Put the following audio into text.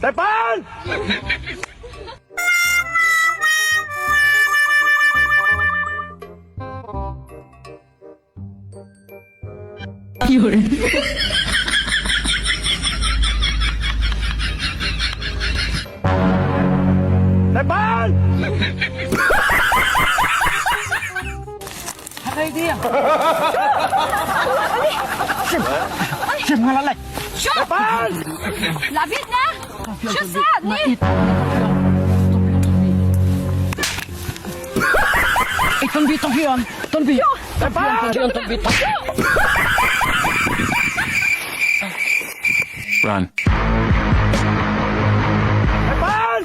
Tepan! Tepan! Ano idea? Siyem nga lalay. Tepan! Labit na! Siya sad ni! Itong bitong hiyon. Itong bitong. Tepan! Itong bitong. Run. Tepan!